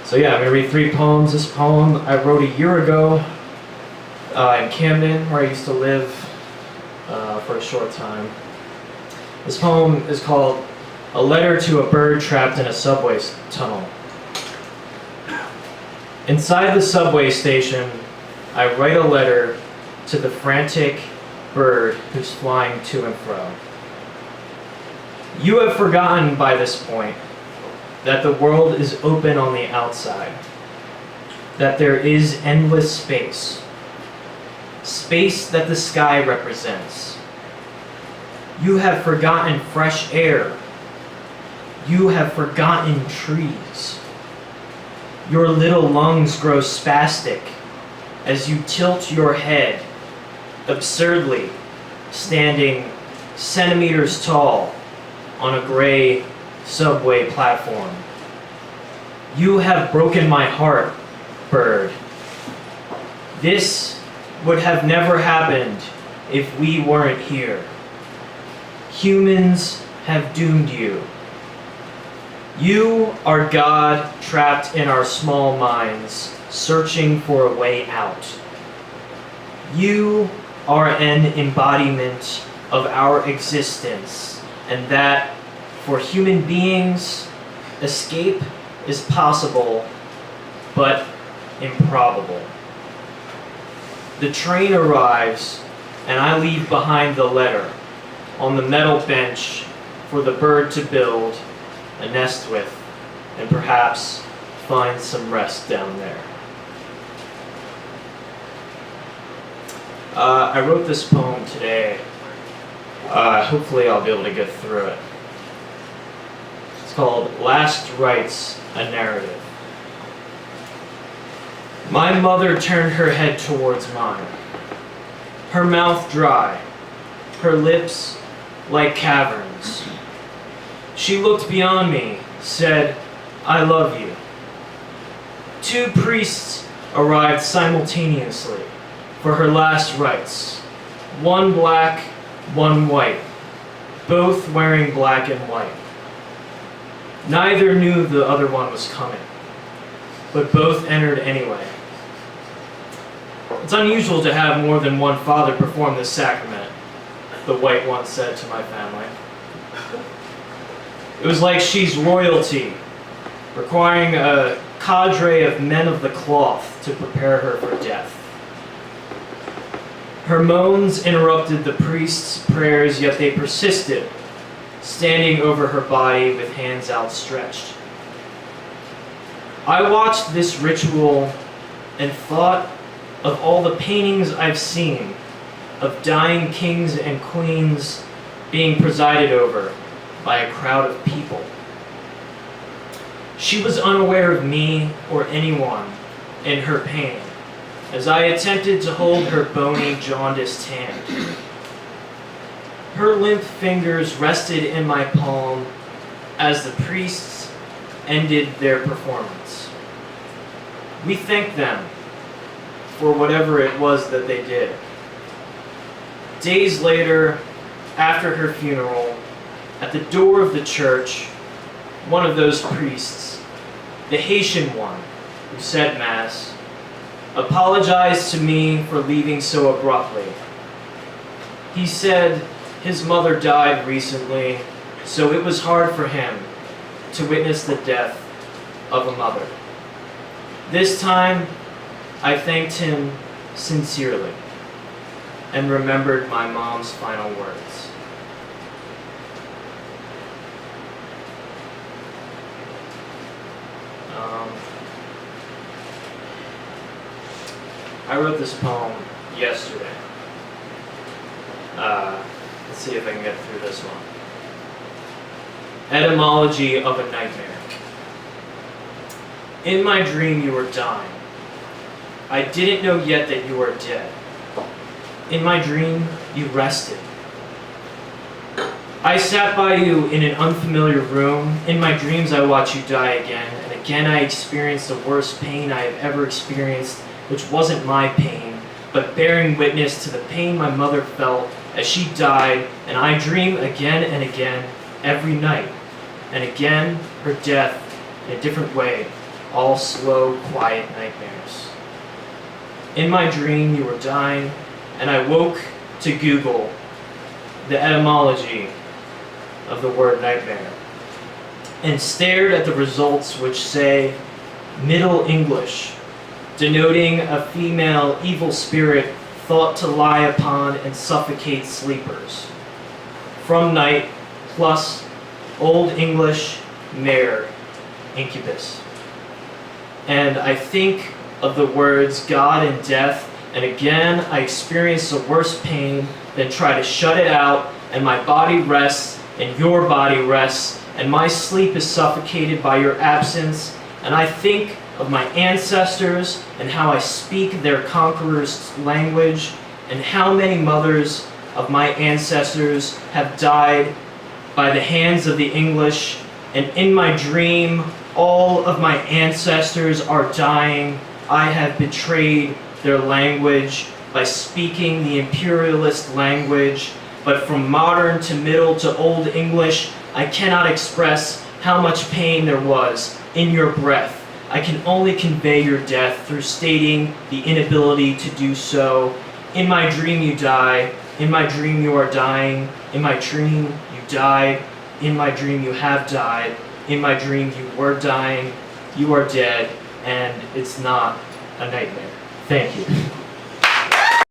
So yeah, I'm going to read 3 poems. This poem I wrote a year ago in Camden, where I used to live for a short time. This poem is called A Letter to a Bird Trapped in a Subway Tunnel. Inside the subway station, I write a letter to the frantic bird who's flying to and fro. You have forgotten by this point that the world is open on the outside, that there is endless space, space that the sky represents. You have forgotten fresh air. You have forgotten trees. Your little lungs grow spastic as you tilt your head, absurdly standing centimeters tall on a gray subway platform. You have broken my heart, bird. This would have never happened if we weren't here. Humans have doomed you. You are God trapped in our small minds, searching for a way out. You are an embodiment of our existence, and that for human beings, escape is possible, but improbable. The train arrives, and I leave behind the letter on the metal bench for the bird to build a nest with, and perhaps find some rest down there. I wrote this poem today. Hopefully I'll be able to get through it. It's called Last Rites, a Narrative. My mother turned her head towards mine, her mouth dry, her lips like caverns. She looked beyond me, said, "I love you." 2 priests arrived simultaneously for her last rites, one black, one white, both wearing black and white. Neither knew the other one was coming, but both entered anyway. It's unusual to have more than one father perform this sacrament, the white one said to my family. It was like she's royalty, requiring a cadre of men of the cloth to prepare her for death. Her moans interrupted the priest's prayers, yet they persisted, standing over her body with hands outstretched. I watched this ritual and thought of all the paintings I've seen of dying kings and queens being presided over by a crowd of people. She was unaware of me or anyone in her pain as I attempted to hold her bony, jaundiced hand. Her limp fingers rested in my palm as the priests ended their performance. We thanked them for whatever it was that they did. Days later, after her funeral, at the door of the church, one of those priests, the Haitian one who said Mass, apologized to me for leaving so abruptly. He said his mother died recently, so it was hard for him to witness the death of a mother. This time, I thanked him sincerely and remembered my mom's final words. I wrote this poem yesterday. Let's see if I can get through this one. Etymology of a nightmare. In my dream you were dying. I didn't know yet that you were dead. In my dream you rested. I sat by you in an unfamiliar room. In my dreams I watched you die again, and again I experienced the worst pain I have ever experienced, which wasn't my pain, but bearing witness to the pain my mother felt as she died, and I dream again and again, every night, and again her death in a different way, all slow, quiet nightmares. In my dream, you were dying, and I woke to Google the etymology of the word nightmare and stared at the results, which say Middle English, denoting a female evil spirit thought to lie upon and suffocate sleepers. From night plus Old English mare, incubus. And I think of the words God and death, and again I experience the worst pain, then try to shut it out, and my body rests, and your body rests, and my sleep is suffocated by your absence, and I think of my ancestors and how I speak their conqueror's language, and how many mothers of my ancestors have died by the hands of the English, and in my dream all of my ancestors are dying. I have betrayed their language by speaking the imperialist language, but from modern to middle to Old English, I cannot express how much pain there was in your breath. I can only convey your death through stating the inability to do so. In my dream you die, in my dream you are dying, in my dream you died, in my dream you have died, in my dream you were dying, you are dead, and it's not a nightmare. Thank you.